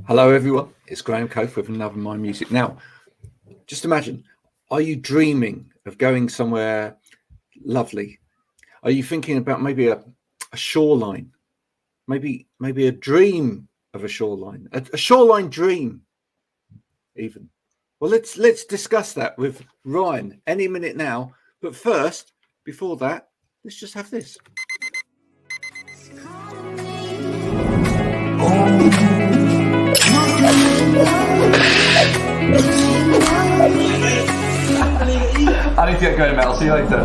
Hello, everyone. It's Graham Cofe with another My Music. Now, just imagine, are you dreaming of going somewhere lovely? Are you thinking about maybe a shoreline? Maybe a dream of a shoreline, a shoreline dream, even. Well, let's discuss that with Ryan any minute now. But first, before that, let's just have this. I need to get going, Mel. See you later.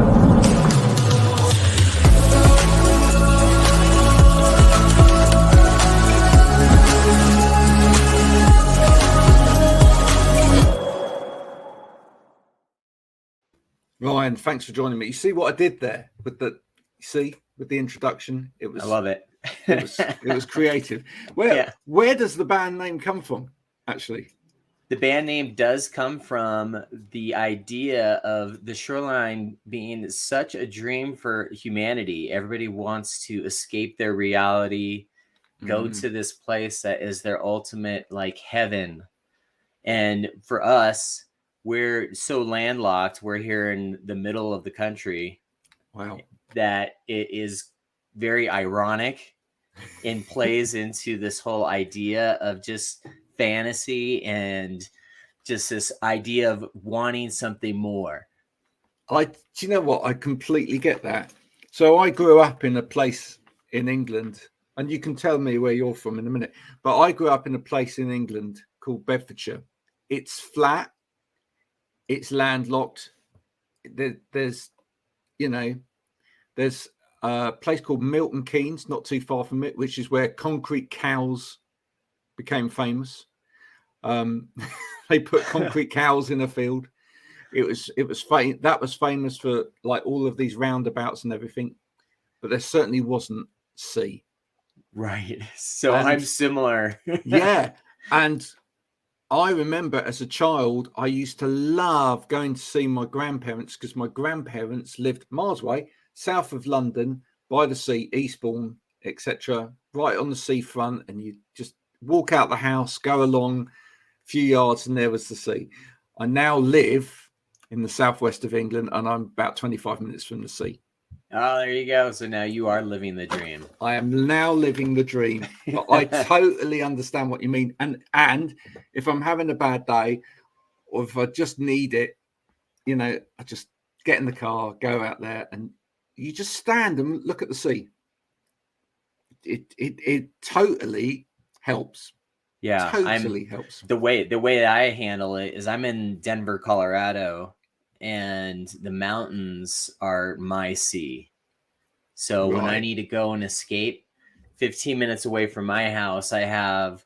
Ryan, thanks for joining me. You see what I did there with the introduction? I love it. It was creative. Where does the band name come from, actually? The band name does come from the idea of the shoreline being such a dream for humanity. Everybody wants to escape their reality, go to this place that is their ultimate like heaven. And for us, we're so landlocked. We're here in the middle of the country. Wow. That it is very ironic and plays into this whole idea of just fantasy and just this idea of wanting something more. Do you know what? I completely get that. So I grew up in a place in England, and you can tell me where you're from in a minute, but I grew up in a place in England called Bedfordshire. It's flat. It's landlocked. There's a place called Milton Keynes, not too far from it, which is where concrete cows became famous. They put concrete cows in a field. That was famous for like all of these roundabouts and everything, but there certainly wasn't sea. Right. So I'm similar. Yeah. And I remember as a child, I used to love going to see my grandparents because my grandparents lived miles away, south of London, by the sea, Eastbourne, etc., right on the seafront, and you just walk out the house, go along a few yards, and there was the sea. I now live in the southwest of England, and I'm about 25 minutes from the sea. Oh, there you go. So now you are living the dream. I am now living the dream, but I totally understand what you mean. And if I'm having a bad day, or if I just need it, I just get in the car, go out there, and you just stand and look at the sea. It totally helps. Yeah, totally helps. The way that I handle it is I'm in Denver, Colorado, and the mountains are my sea. So when I need to go and escape, 15 minutes away from my house, I have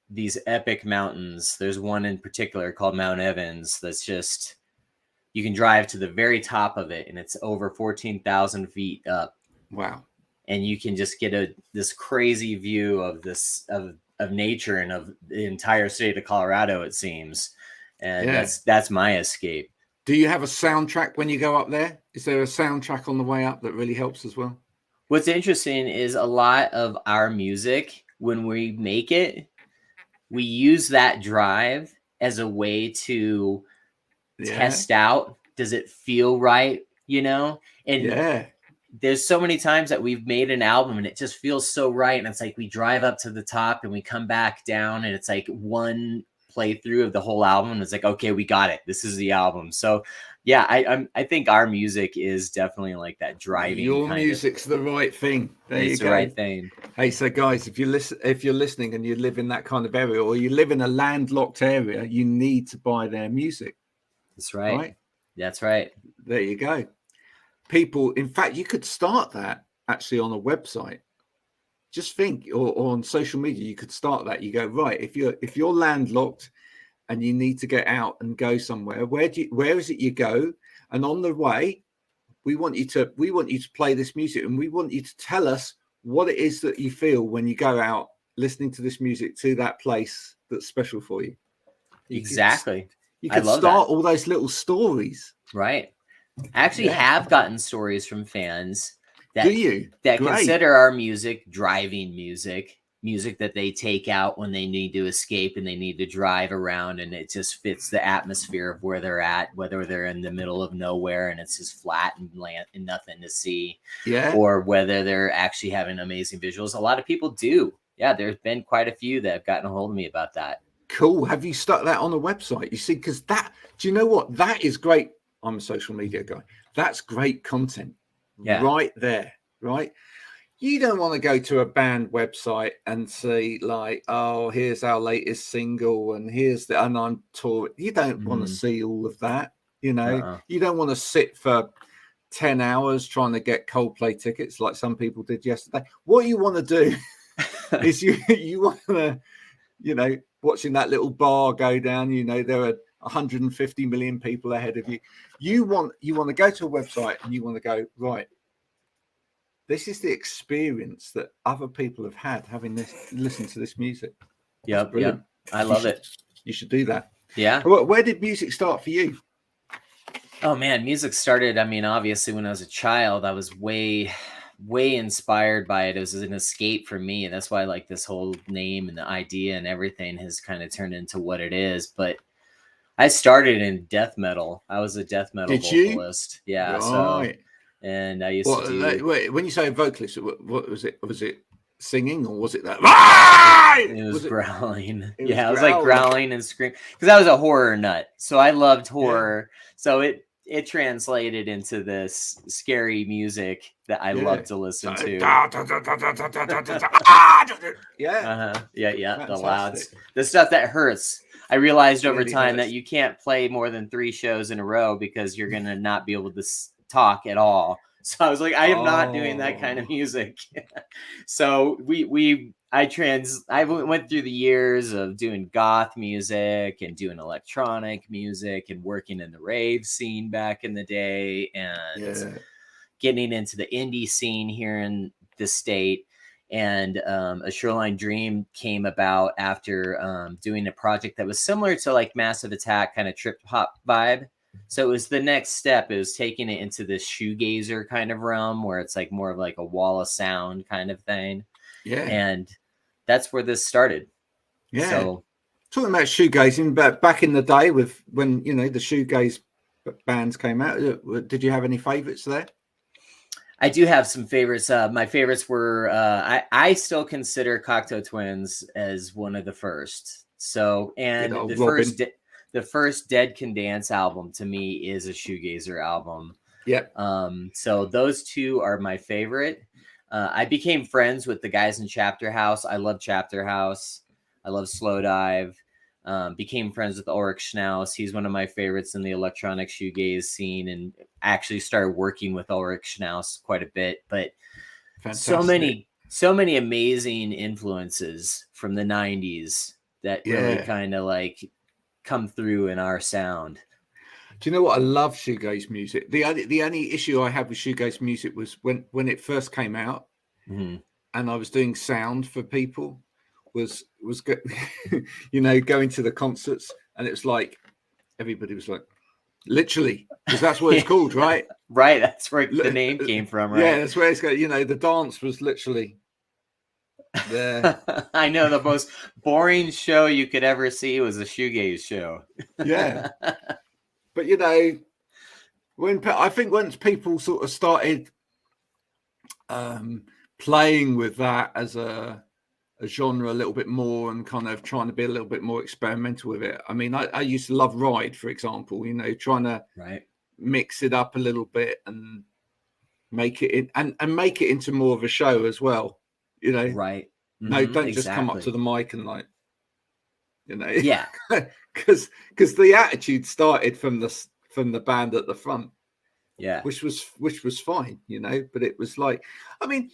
these epic mountains. There's one in particular called Mount Evans that's just, you can drive to the very top of it, and it's over 14,000 feet up. Wow. And you can just get this crazy view of of nature and of the entire state of Colorado, it seems. And that's my escape. Do you have a soundtrack when you go up there? Is there a soundtrack on the way up that really helps as well? What's interesting is a lot of our music, when we make it, we use that drive as a way to test out, does it feel right, And there's so many times that we've made an album and it just feels so right, and it's like we drive up to the top and we come back down, and it's like one playthrough of the whole album, and it's like, okay, we got it, this is the album. So yeah, I think our music is definitely like that driving. Your music's the right thing. It's the right thing. Hey, so guys, if you're listening and you live in that kind of area, or you live in a landlocked area, you need to buy their music. That's right. That's right. There you go. People, in fact, you could start that actually on a website. Just think, or on social media, you could start that. You go, right, if you're landlocked and you need to get out and go somewhere, where is it you go? And on the way, we want you to play this music, and we want you to tell us what it is that you feel when you go out listening to this music to that place that's special for you. Exactly. You could start all those little stories. Right. I actually have gotten stories from fans that consider our music driving music, music that they take out when they need to escape and they need to drive around, and it just fits the atmosphere of where they're at, whether they're in the middle of nowhere and it's just flat and land and nothing to see, or whether they're actually having amazing visuals. A lot of people do. Yeah, there's been quite a few that have gotten a hold of me about that. Cool. Have you stuck that on the website? You see, because that, do you know what? That is great. I'm a social media guy. That's great content right there, right? You don't want to go to a band website and see like, oh, here's our latest single and and I'm touring. You don't want to see all of that, you know. You don't want to sit for 10 hours trying to get Coldplay tickets like some people did yesterday. What you want to do is you want to, you know, watching that little bar go down, you know, there are 150 million people ahead of you. You want to go to a website and you want to go, right, this is the experience that other people have had having listened to this music. Yep. I love it. You should do that. Yeah. Where did music start for you? Oh man, music started, I mean, obviously when I was a child, I was way inspired by it. It was an escape for me. And that's why like this whole name and the idea and everything has kind of turned into what it is. But I started in death metal. I was a death metal vocalist. Yeah. Right. So, and I used to do... Wait, when you say vocalist, what was it? Was it singing or was it that? It was growling. It was like growling and screaming because I was a horror nut. So I loved horror. Yeah. So it translated into this scary music that I love to listen to. The louds, the stuff that hurts. I realized over time that you can't play more than 3 shows in a row because you're gonna not be able to talk at all. So I was like, I am not doing that kind of music. So I went through the years of doing goth music and doing electronic music and working in the rave scene back in the day and getting into the indie scene here in the state. And A Shoreline Dream came about after doing a project that was similar to like Massive Attack kind of trip hop vibe. So it was the next step. It was taking it into this shoegazer kind of realm where it's like more of like a wall of sound kind of thing. Yeah. And that's where this started. Yeah. So talking about shoegazing, but back in the day with when, you know, the shoegaze bands came out, did you have any favorites there? I do have some favorites. My favorites were, I still consider Cocteau Twins as one of the first. So, and the first Dead Can Dance album to me is a shoegazer album. Yep. So those two are my favorite. I became friends with the guys in Chapter House. I love Chapter House. I love Slow Dive. Became friends with Ulrich Schnauz. He's one of my favorites in the electronic shoegaze scene, and actually started working with Ulrich Schnauz quite a bit. But fantastic. so many amazing influences from the 90s that really kind of like come through in our sound. Do you know what? I love shoegaze music. The only issue I had with shoegaze music was when it first came out, and I was doing sound for people. Was you know, going to the concerts, and it was like everybody was like, literally, because that's what it's called, right? Right, that's where the name came from, right? Yeah, that's where it's going. You know, the dance was literally there. I know the most boring show you could ever see was a shoegaze show. Yeah, but you know, I think once people sort of started playing with that as a genre a little bit more and kind of trying to be a little bit more experimental with it. I mean, I used to love Ride, for example, you know, trying to mix it up a little bit and make it and make it into more of a show as well, you know. Right. No, don't just come up to the mic and like, you know. Yeah. because the attitude started from the band at the front. Yeah. Which was fine, you know, but it was like, I mean,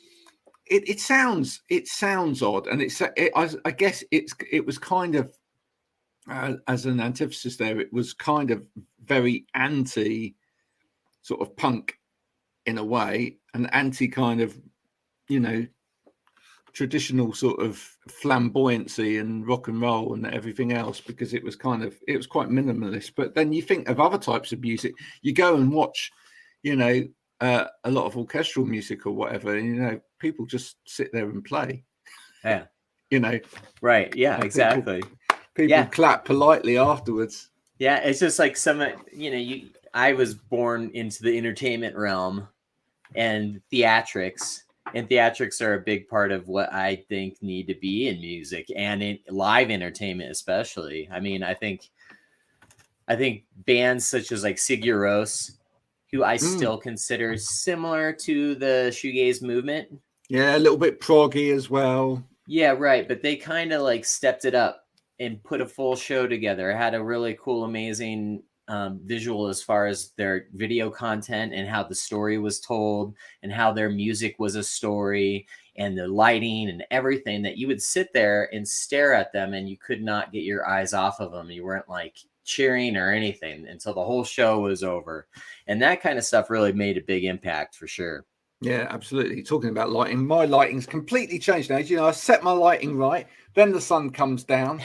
it sounds odd, and I guess it was kind of as an antithesis there. It was kind of very anti sort of punk in a way, and anti kind of, you know, traditional sort of flamboyancy and rock and roll and everything else, because it was quite minimalist. But then you think of other types of music, you go and watch, you know, a lot of orchestral music or whatever, and you know, people just sit there and play. Yeah. you know. Right. Yeah, And exactly. People clap politely afterwards. Yeah, it's just like I was born into the entertainment realm and theatrics. And theatrics are a big part of what I think need to be in music and in live entertainment, especially. I mean, I think bands such as like Sigur Rós, who I still consider similar to the shoegaze movement. Yeah, a little bit proggy as well. Yeah, right. But they kind of like stepped it up and put a full show together. It had a really cool, amazing visual as far as their video content and how the story was told and how their music was a story and the lighting and everything, that you would sit there and stare at them and you could not get your eyes off of them. You weren't like cheering or anything until the whole show was over. And that kind of stuff really made a big impact for sure. Yeah, absolutely. Talking about lighting, my lighting's completely changed now. You know, I set my lighting right, then the sun comes down,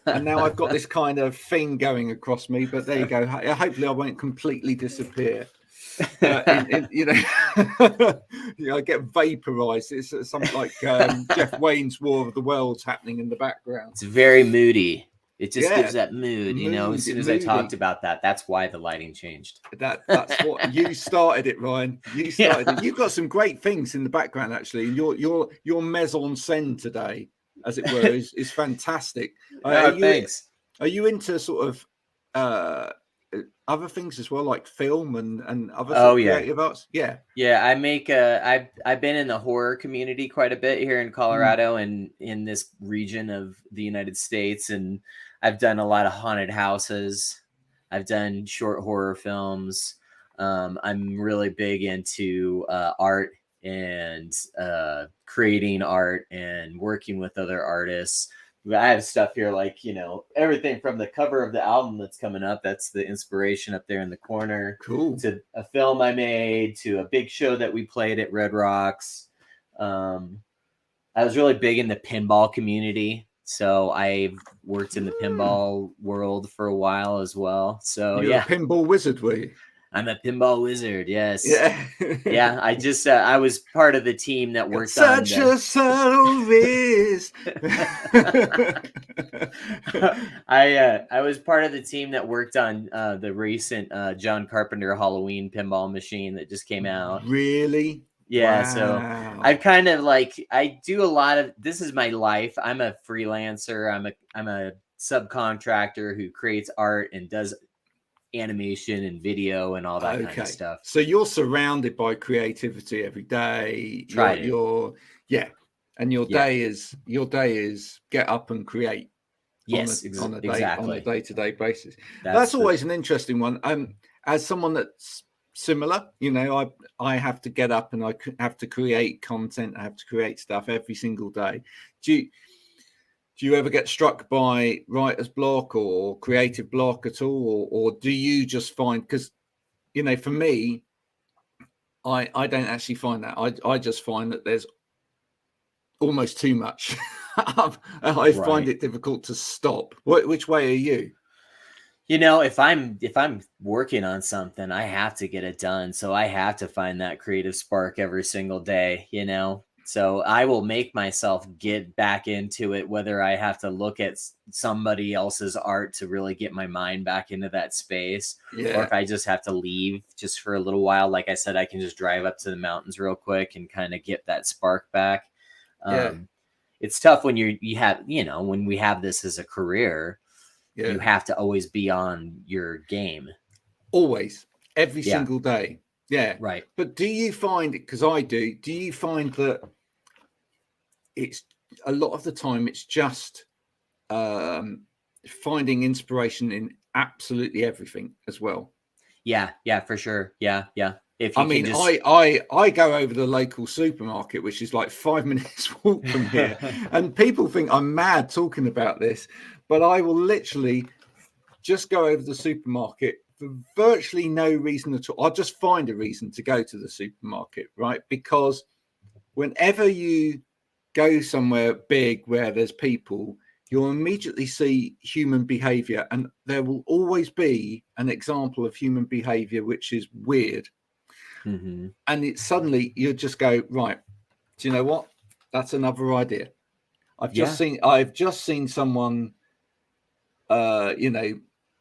and now I've got this kind of thing going across me. But there you go. Hopefully, I won't completely disappear. You know, I get vaporized. It's something like Jeff Wayne's War of the Worlds happening in the background. It's very moody. It just gives that mood, you know. As soon as I talked about that, that's why the lighting changed. That's what you started it, Ryan. You started it. You've got some great things in the background, actually. Your mise en scène today, as it were, is fantastic. Thanks. Are you into sort of other things as well, like film and other creative arts? Yeah. I make I've been in the horror community quite a bit here in Colorado and in this region of the United States, and I've done a lot of haunted houses. I've done short horror films. I'm really big into art and creating art and working with other artists. I have stuff here like, you know, everything from the cover of the album that's coming up. That's the inspiration up there in the corner. Cool. To a film I made, to a big show that we played at Red Rocks. I was really big in the pinball community. So I've worked in the pinball world for a while as well. So You're a pinball wizard, were you? I'm a pinball wizard. Yes. Yeah. I just I was part of the team that worked such a subtle risk. I was part of the team that worked on the recent John Carpenter Halloween pinball machine that just came out. Really? Yeah. Wow. So I've kind of I do a lot of, this is my life. I'm a freelancer. I'm a subcontractor who creates art and does animation and video and all that kind of stuff. So you're surrounded by creativity every day. And your day is get up and create. Yes, on a exactly. day-to-day basis. That's always an interesting one. As someone that's similar, you know, I have to get up and I have to create content. I have to create stuff every single day. Do you ever get struck by writer's block or creative block at all? Or do you just find, because, you know, for me, I don't actually find that. I just find that there's almost too much. I find it difficult to stop. Which way are you? You know, if I'm working on something, I have to get it done. So I have to find that creative spark every single day, you know? So I will make myself get back into it, whether I have to look at somebody else's art to really get my mind back into that space, or if I just have to leave just for a little while. Like I said, I can just drive up to the mountains real quick and kind of get that spark back. It's tough when you have, you know, when we have this as a career, you have to always be on your game. Always, every single day. Yeah. Right. But do you find, because I do you find that it's a lot of the time it's just finding inspiration in absolutely everything as well? Yeah, for sure. Yeah. If I go over the local supermarket, which is like 5 minutes walk from here, and people think I'm mad talking about this, but I will literally just go over the supermarket for virtually no reason at all. I'll just find a reason to go to the supermarket, right? Because whenever you go somewhere big where there's people, you'll immediately see human behavior, and there will always be an example of human behavior which is weird. And it suddenly you just go, right, do you know what? That's another idea. I've just seen someone,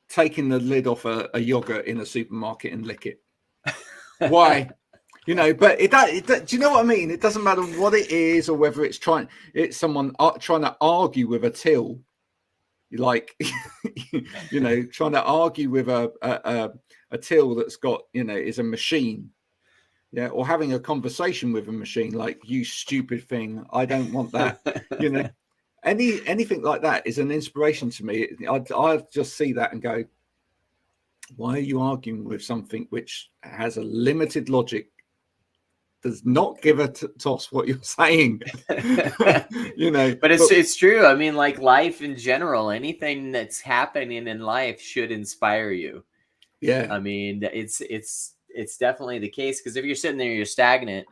taking the lid off a yogurt in a supermarket and lick it. Why? But do you know what I mean? It doesn't matter what it is or whether it's someone trying to argue with a till, like, trying to argue with a till that's got, is a machine. Yeah. Or having a conversation with a machine, like, you stupid thing. I don't want that. Anything like that is an inspiration to me. I just see that and go, why are you arguing with something which has a limited logic, does not give a toss what you're saying? But it's true. I mean, like, life in general, anything that's happening in life should inspire you. Yeah. I mean, it's definitely the case, because if you're sitting there, you're stagnant,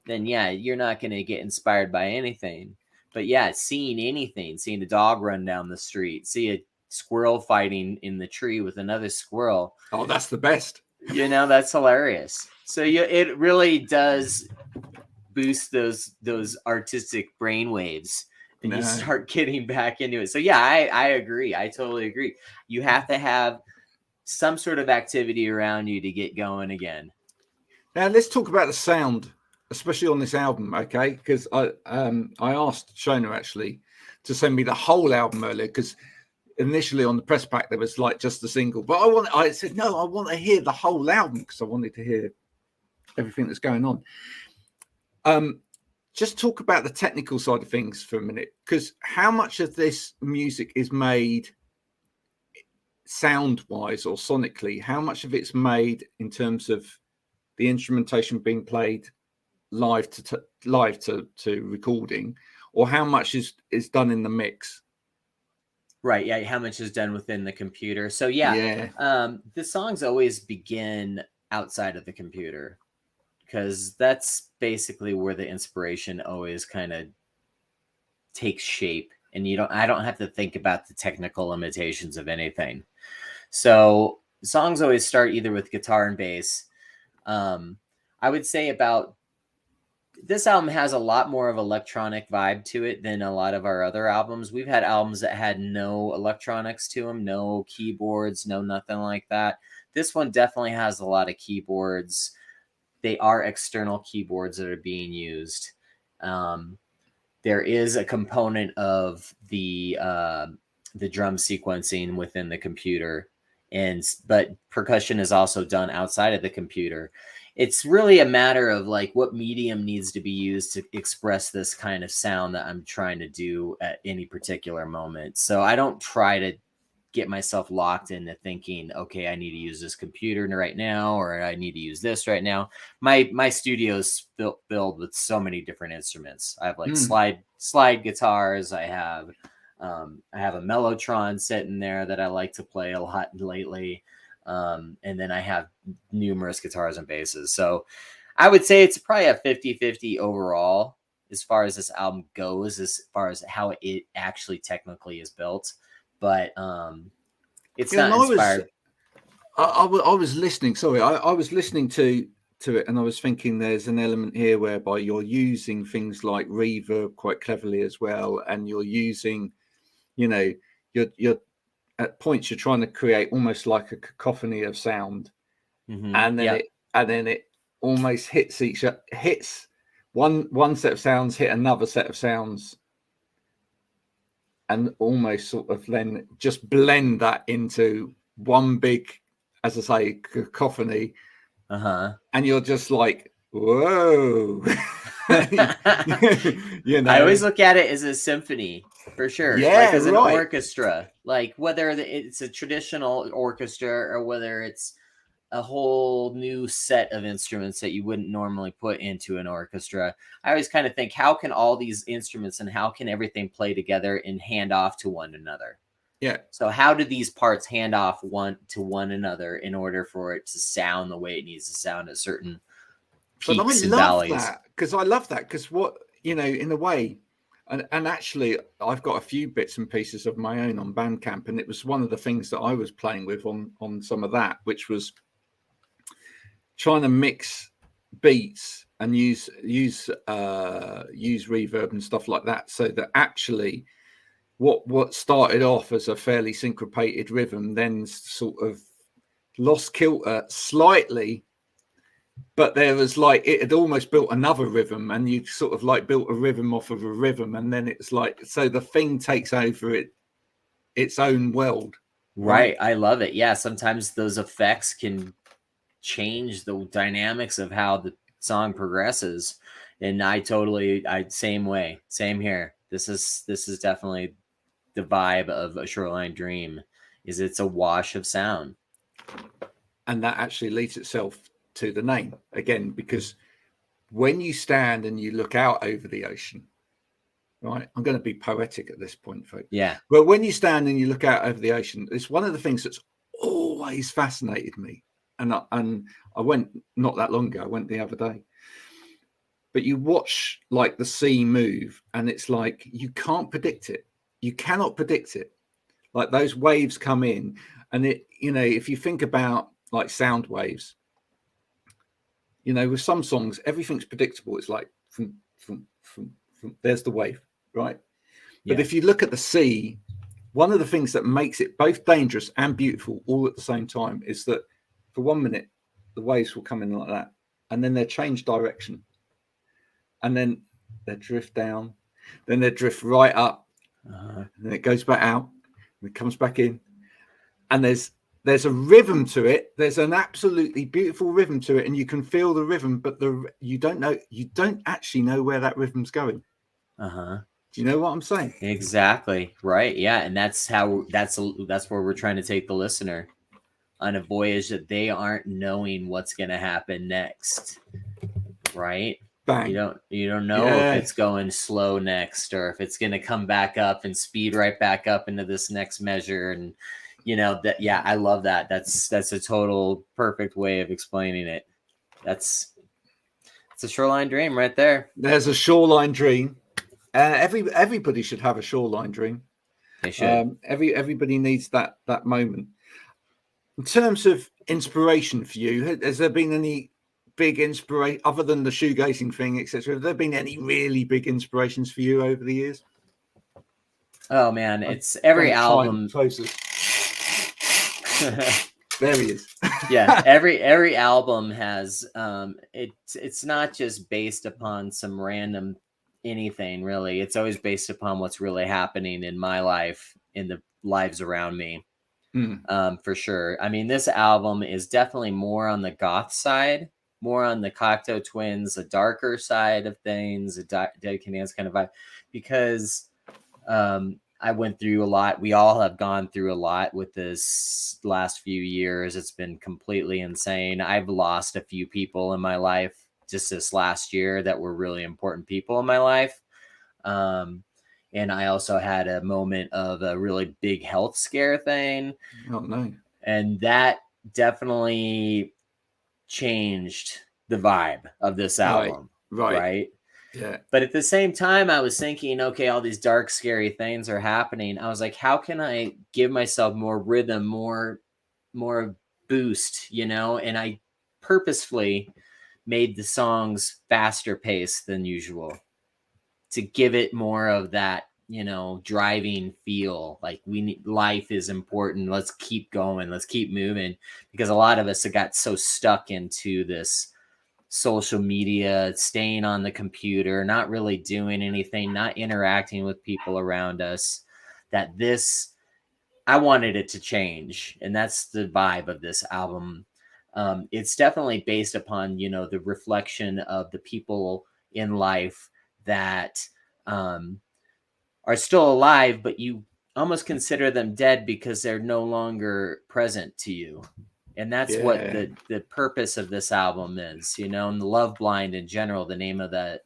then yeah, you're not going to get inspired by anything. But yeah, seeing a dog run down the street, see a squirrel fighting in the tree with another squirrel. Oh, that's the best. That's hilarious. So it really does boost those artistic brain waves, and you start getting back into it. So yeah, I agree. I totally agree. You have to have some sort of activity around you to get going again. Now let's talk about the sound, especially on this album, okay? Because I asked Shona actually to send me the whole album earlier, because initially on the press pack there was like just the single, but I said no, I want to hear the whole album, because I wanted to hear everything that's going on. Just talk about the technical side of things for a minute, because how much of this music is made sound wise or sonically? How much of it's made in terms of the instrumentation being played live to recording, or how much is done in the mix? Right. Yeah. How much is done within the computer? So the songs always begin outside of the computer, because that's basically where the inspiration always kind of takes shape, and I don't have to think about the technical limitations of anything. So songs always start either with guitar and bass. I would say about this album has a lot more of electronic vibe to it than a lot of our other albums. We've had albums that had no electronics to them, no keyboards, no nothing like that. This one definitely has a lot of keyboards. They are external keyboards that are being used. There is a component of the drum sequencing within the computer, but percussion is also done outside of the computer. It's really a matter of like what medium needs to be used to express this kind of sound that I'm trying to do at any particular moment. So I don't try to get myself locked into thinking, okay, I need to use this computer right now, or I need to use this right now. My studio's filled with so many different instruments. I have like slide guitars. I have a Mellotron sitting there that I like to play a lot lately. And then I have numerous guitars and basses. So I would say it's probably a 50-50 overall as far as this album goes, as far as how it actually technically is built. But it's not inspired. I was listening. Sorry, I was listening to it, and I was thinking there's an element here whereby you're using things like reverb quite cleverly as well, and you're using, you're at points you're trying to create almost like a cacophony of sound, and then it almost hits one set of sounds, hit another set of sounds, and almost sort of then just blend that into one big, as I say, cacophony. And you're just like, whoa. I always look at it as a symphony, for sure. Yeah, like as an orchestra, like whether it's a traditional orchestra or whether it's a whole new set of instruments that you wouldn't normally put into an orchestra. I always kind of think, how can all these instruments and how can everything play together and hand off to one another? Yeah. So how do these parts hand off one to one another in order for it to sound the way it needs to sound at certain peaks and valleys? Because I love that, because what, in a way, and actually I've got a few bits and pieces of my own on Bandcamp, and it was one of the things that I was playing with on some of that, which was trying to mix beats and use reverb and stuff like that, so that actually what started off as a fairly syncopated rhythm then sort of lost kilter slightly, but there was like, it had almost built another rhythm, and you sort of like built a rhythm off of a rhythm, and then it's like, so the thing takes over its own world. Right. I love it. Yeah. Sometimes those effects can change the dynamics of how the song progresses. And same way, same here. This is definitely the vibe of A Shoreline Dream, is it's a wash of sound. And that actually leads itself to the name again, because when you stand and you look out over the ocean, right? I'm going to be poetic at this point, folks. Yeah. But when you stand and you look out over the ocean, it's one of the things that's always fascinated me. And I went not that long ago. I went the other day. But you watch like the sea move, and it's like you can't predict it. You cannot predict it. Like those waves come in, and it, you know, if you think about like sound waves, you know, with some songs, everything's predictable. It's like there's the wave, right? Yeah. But if you look at the sea, one of the things that makes it both dangerous and beautiful all at the same time is that for 1 minute, the waves will come in like that, and then they change direction, and then they drift down, then they drift right up, and then it goes back out, and it comes back in, and there's a rhythm to it. There's an absolutely beautiful rhythm to it, and you can feel the rhythm, but you don't actually know where that rhythm's going. Do you know what I'm saying? Exactly. Right. Yeah. And that's where we're trying to take the listener on a voyage that they aren't knowing what's going to happen next. Right. Bang. You don't know if it's going slow next, or if it's going to come back up and speed right back up into this next measure. And you know that, yeah, I love that. That's a total perfect way of explaining it. It's a shoreline dream right there. There's a shoreline dream. Everybody should have a shoreline dream. They should. Everybody needs that moment. In terms of inspiration for you, has there been any big inspiration other than the shoegazing thing, etc.? Have there been any really big inspirations for you over the years? Oh man, it's every album. There he is. Yeah, every album has it's not just based upon some random anything, really. It's always based upon what's really happening in my life, in the lives around me. For sure. I mean, this album is definitely more on the goth side, more on the Cocteau Twins, the darker side of things, a Dead Can Dance kind of vibe, because I went through a lot. We all have gone through a lot with this last few years. It's been completely insane. I've lost a few people in my life just this last year that were really important people in my life. And I also had a moment of a really big health scare thing. Oh, no. And that definitely changed the vibe of this album. Right. Yeah. But at the same time, I was thinking, okay, all these dark, scary things are happening. I was like, how can I give myself more rhythm, more boost, you know? And I purposefully made the songs faster paced than usual to give it more of that, you know, driving feel. Like life is important. Let's keep going. Let's keep moving, because a lot of us have got so stuck into this social media, staying on the computer, not really doing anything, not interacting with people around us, that I wanted it to change. And that's the vibe of this album. It's definitely based upon, you know, the reflection of the people in life that are still alive, but you almost consider them dead because they're no longer present to you. And that's what the purpose of this album is, you know. And the Love Blind in general, the name of the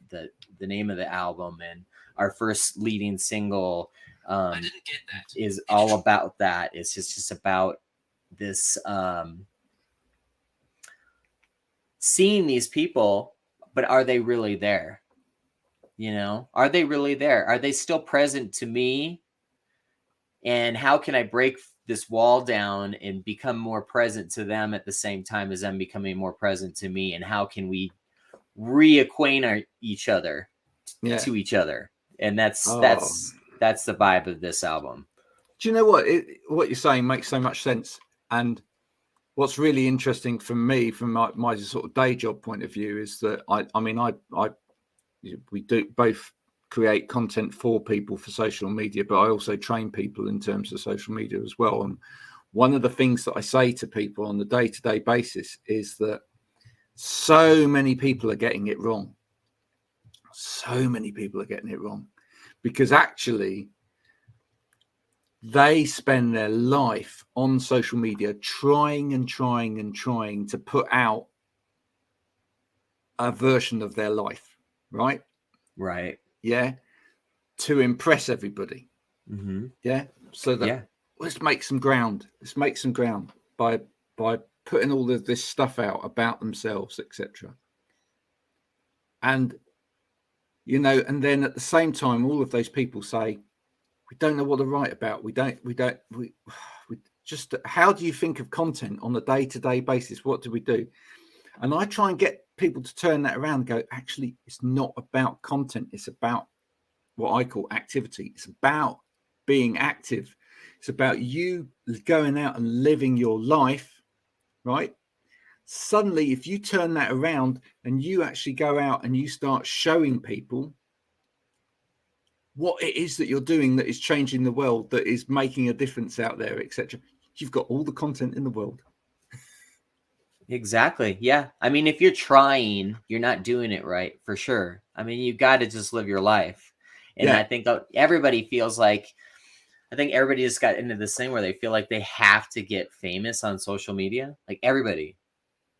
name of the album, and our first leading single I didn't get that. is all about that. It's just about this seeing these people, but are they really there? You know, are they really there? Are they still present to me? And how can I break this wall down and become more present to them at the same time as them becoming more present to me? And how can we reacquaint each other Yeah. to each other. And that's Oh. that's the vibe of this album. Do you know what? What you're saying makes so much sense. And what's really interesting for me, from my sort of day job point of view, is that we do both create content for people for social media, but I also train people in terms of social media as well. And one of the things that I say to people on the day-to-day basis is that so many people are getting it wrong. So many people are getting it wrong, because actually they spend their life on social media trying to put out a version of their life, right? Right. Yeah. To impress everybody. Mm-hmm. Yeah. So that let's make some ground. Let's make some ground by putting all of this stuff out about themselves, etc. And and then at the same time, all of those people say, we don't know what to write about. We just, how do you think of content on a day-to-day basis? What do we do? And I try and get people to turn that around and go, actually, it's not about content. It's about what I call activity. It's about being active. It's about you going out and living your life, right? Suddenly, if you turn that around and you actually go out and you start showing people what it is that you're doing that is changing the world, that is making a difference out there, etc., you've got all the content in the world. Exactly. Yeah. I mean, if you're trying, you're not doing it right, for sure. I mean, you got to just live your life. And I think everybody feels like, I think everybody just got into this thing where they feel like they have to get famous on social media. Like everybody.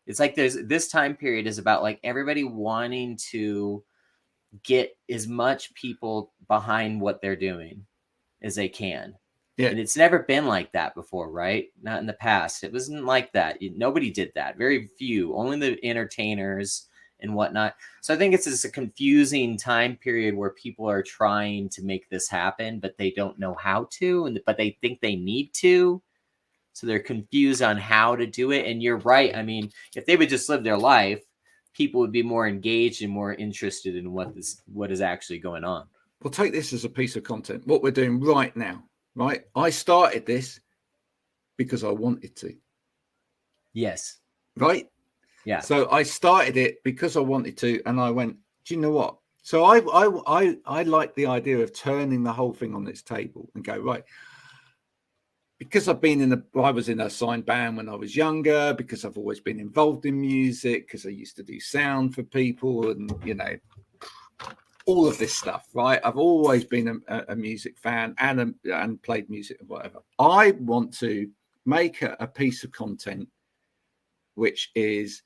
It's like this time period is about like everybody wanting to get as much people behind what they're doing as they can. Yeah. And it's never been like that before, right? Not in the past. It wasn't like that. Nobody did that. Very few. Only the entertainers and whatnot. So I think it's just a confusing time period where people are trying to make this happen, but they don't know how to, but they think they need to. So they're confused on how to do it. And you're right. I mean, if they would just live their life, people would be more engaged and more interested in what is actually going on. Well, take this as a piece of content. What we're doing right now, right? I started this because I wanted to. Yes. Right? Yeah. So I started it because I wanted to, and I went, do you know what? So I like the idea of turning the whole thing on its table and go, right, because I was in a signed band when I was younger, because I've always been involved in music, because I used to do sound for people and, all of this stuff, right? I've always been a music fan and played music and whatever. I want to make a piece of content which is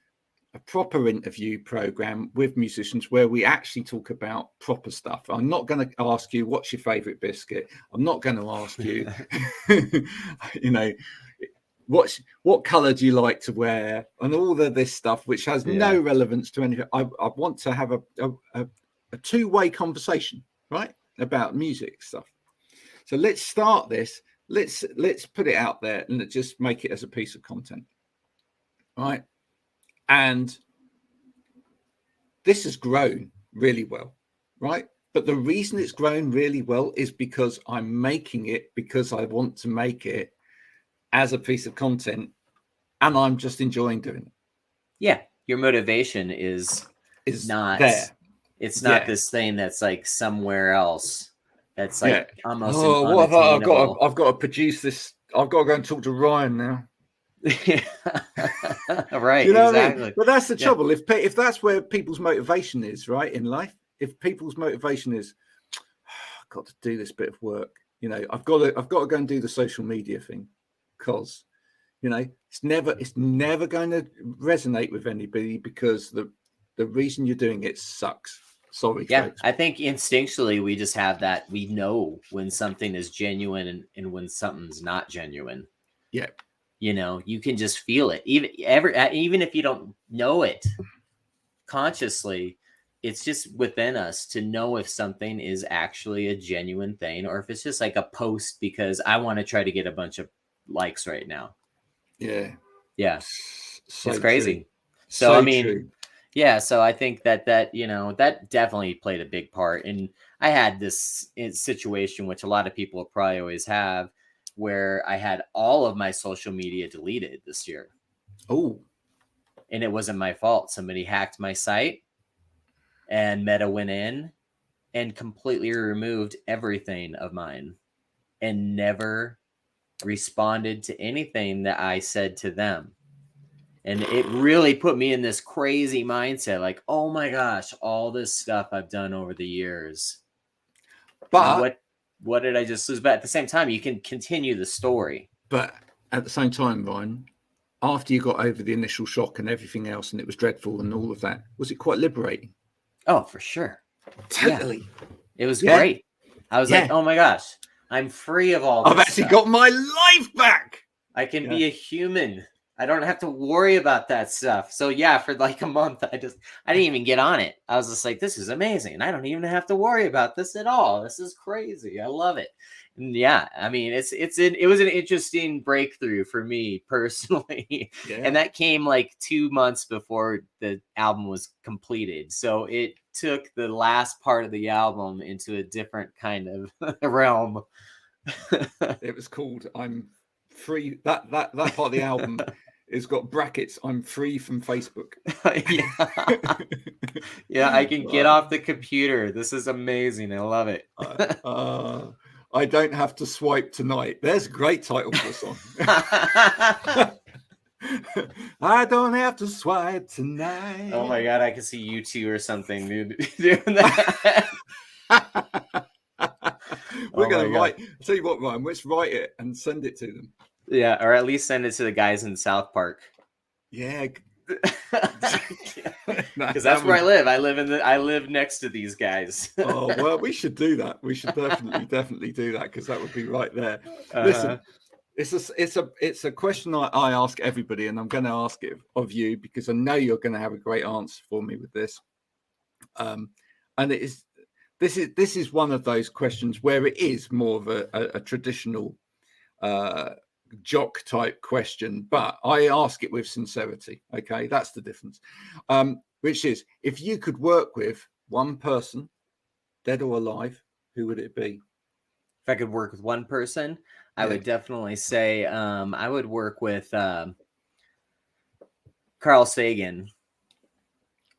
a proper interview program with musicians where we actually talk about proper stuff. I'm not going to ask you what's your favorite biscuit. I'm not going to ask you, what color do you like to wear, and all of this stuff, which has no relevance to anything. I want to have a two-way conversation, right, about music stuff. So let's start this. Let's put it out there and just make it as a piece of content, right? And this has grown really well, right? But the reason it's grown really well is because I'm making it because I want to make it as a piece of content, and I'm just enjoying doing it. Yeah, your motivation is not there. It's not this thing that's like somewhere else. That's like almost what have I've got to produce this. I've got to go and talk to Ryan now. Right. You know exactly. what I mean? But that's the trouble. If that's where people's motivation is, right, in life, if people's motivation is, I've got to do this bit of work, I've got to go and do the social media thing, because it's never going to resonate with anybody, because the reason you're doing it sucks. Sorry. Yeah, folks. I think instinctually we just have that. We know when something is genuine and when something's not genuine. Yeah. You can just feel it. Even if you don't know it consciously, it's just within us to know if something is actually a genuine thing, or if it's just like a post because I want to try to get a bunch of likes right now. Yeah. Yeah. So it's crazy. True. So I mean, true. Yeah, so I think that that definitely played a big part. And I had this situation, which a lot of people probably always have, where I had all of my social media deleted this year. Oh, And it wasn't my fault. Somebody hacked my site, and Meta went in and completely removed everything of mine and never responded to anything that I said to them. And it really put me in this crazy mindset, like, oh my gosh, all this stuff I've done over the years. but what did I just lose? But at the same time, you can continue the story. But at the same time, Ryan, after you got over the initial shock and everything else, and it was dreadful and all of that, was it quite liberating? Oh, for sure. Totally. Yeah. It was great. I was like, oh my gosh, I'm free of all this I've actually got my life back. I can be a human. I don't have to worry about that stuff. So yeah, for like a month, I didn't even get on it. I was just like, this is amazing. I don't even have to worry about this at all. This is crazy. I love it. And yeah, I mean, it was an interesting breakthrough for me personally. Yeah. And that came like 2 months before the album was completed. So it took the last part of the album into a different kind of realm. It was called I'm Free. That part of the album has got brackets. I'm free from Facebook. Yeah, I can get off the computer. This is amazing. I love it. I don't have to swipe tonight. There's a great title for the song. I don't have to swipe tonight. Oh my God, I can see you two or something, dude, doing that. We're going to write. I'll tell you what, Ryan, let's write it and send it to them. Yeah, or at least send it to the guys in South Park. Yeah. Because that's where I live. I live next to these guys. Oh well, we should do that. We should definitely do that, because that would be right there. Listen, it's a question I ask everybody, and I'm going to ask it of you because I know you're going to have a great answer for me with this. And it is this is one of those questions where it is more of a traditional jock type question, but I ask it with sincerity. Okay, that's the difference. Which is, if you could work with one person, dead or alive, who would it be? If I could work with one person, I would definitely say I would work with Carl Sagan.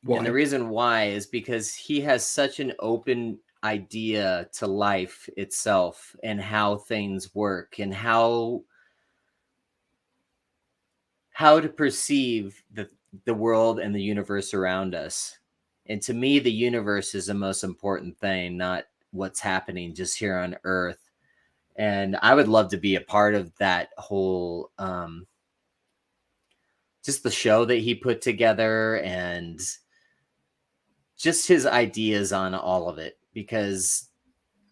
Why? And the reason why is because he has such an open idea to life itself and how things work and how to perceive the world and the universe around us. And to me, the universe is the most important thing, not what's happening just here on Earth. And I would love to be a part of that whole, just the show that he put together and just his ideas on all of it, because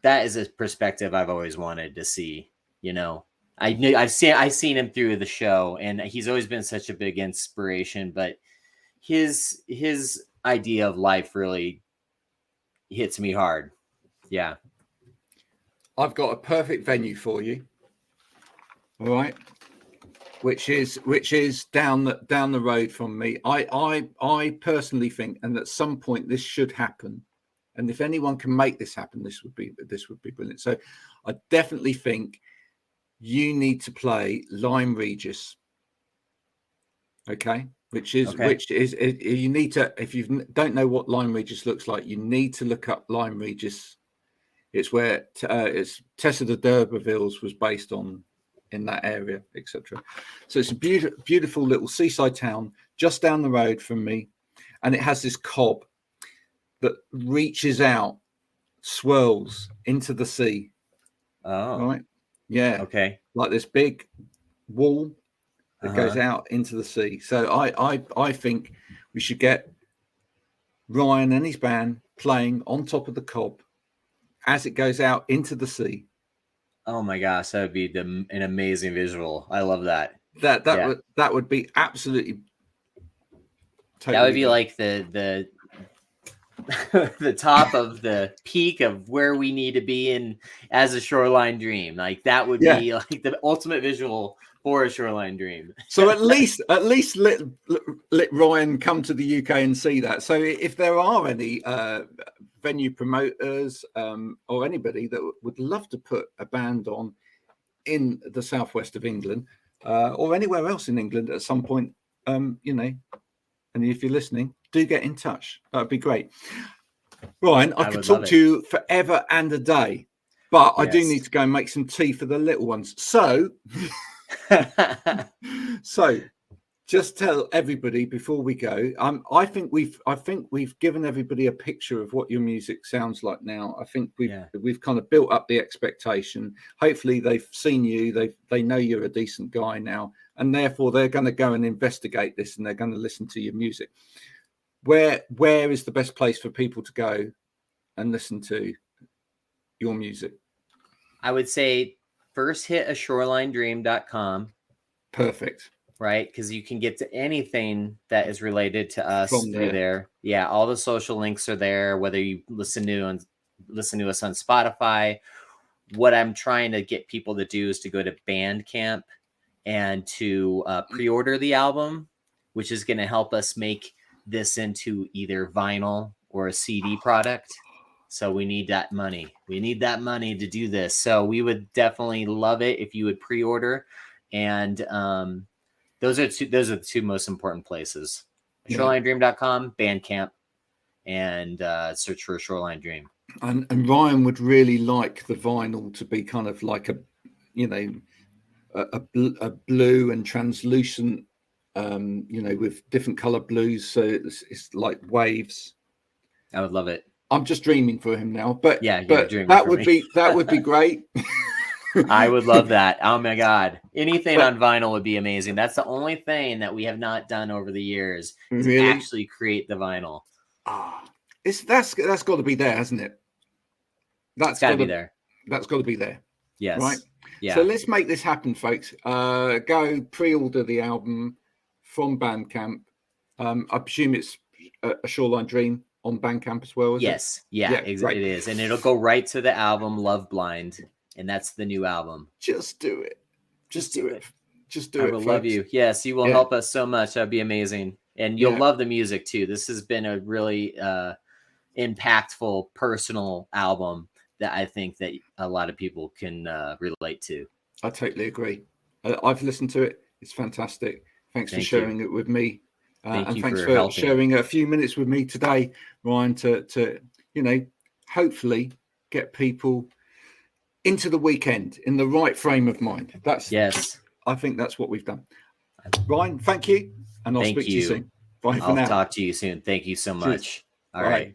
that is a perspective I've always wanted to see, I've seen him through the show, and he's always been such a big inspiration, but his idea of life really hits me hard. Yeah. I've got a perfect venue for you. All right. Which is down the road from me. I personally think, and at some point this should happen, and if anyone can make this happen, this would be brilliant. So I definitely think you need to play Lyme Regis. Okay, which is you need to, if you don't know what Lyme Regis looks like, you need to look up Lyme Regis. It's where it's Tessa de D'Urberville's was based on, in that area, etc. So it's a beautiful little seaside town just down the road from me, and it has this cob that reaches out, swirls into the sea. Oh, right. Yeah. Okay. Like this big wall that goes out into the sea. So I think we should get Ryan and his band playing on top of the cob as it goes out into the sea. Oh my gosh, that would be an amazing visual. I love that. That would be absolutely. Totally that would be good. Like the top of the peak of where we need to be in as a Shoreline Dream. Like that would be like the ultimate visual for a Shoreline Dream. So at least let Ryan come to the UK and see that. So if there are any venue promoters or anybody that would love to put a band on in the southwest of England or anywhere else in England at some point, you know, and if you're listening, do get in touch. That'd be great. Ryan, I could talk to you forever and a day, but I do need to go and make some tea for the little ones. So, so just tell everybody before we go. I think we've given everybody a picture of what your music sounds like now. I think we've kind of built up the expectation. Hopefully, they've seen you. They know you're a decent guy now, and therefore they're going to go and investigate this, and they're going to listen to your music. Where is the best place for people to go and listen to your music? I would say first hit AShorelineDream.com. Perfect. Right, because you can get to anything that is related to us through there. Yeah, all the social links are there. Whether you listen to us on Spotify, what I'm trying to get people to do is to go to Bandcamp and to pre-order the album, which is going to help us make this into either vinyl or a CD product. So we need that money. We need that money to do this. So we would definitely love it if you would pre-order. And those are the two most important places. ShorelineDream.com, Bandcamp, and search for a Shoreline Dream. And Ryan would really like the vinyl to be kind of like a blue and translucent, with different color blues. So it's like waves. I would love it. I'm just dreaming for him now, but dreaming that would be great. I would love that. Oh my God. Anything on vinyl would be amazing. That's the only thing that we have not done over the years is actually create the vinyl. That's got to be there, hasn't it? That's got to be there. That's got to be there. Yes. Right. Yeah. So let's make this happen, folks. Go pre-order the album from Bandcamp. I presume it's a Shoreline Dream on Bandcamp as well. Yes. It is. And it'll go right to the album Love Blind. And that's the new album. Just do it. Just do it. I will love you. Yes, you will help us so much. That'd be amazing. And you'll love the music too. This has been a really impactful, personal album that I think that a lot of people can relate to. I totally agree. I've listened to it. It's fantastic. Thanks for sharing it with me. And thanks for sharing a few minutes with me today, Ryan, to hopefully get people into the weekend in the right frame of mind. I think that's what we've done. Ryan, thank you. And I'll speak to you soon. Bye for now. I'll talk to you soon. Thank you so much. All right.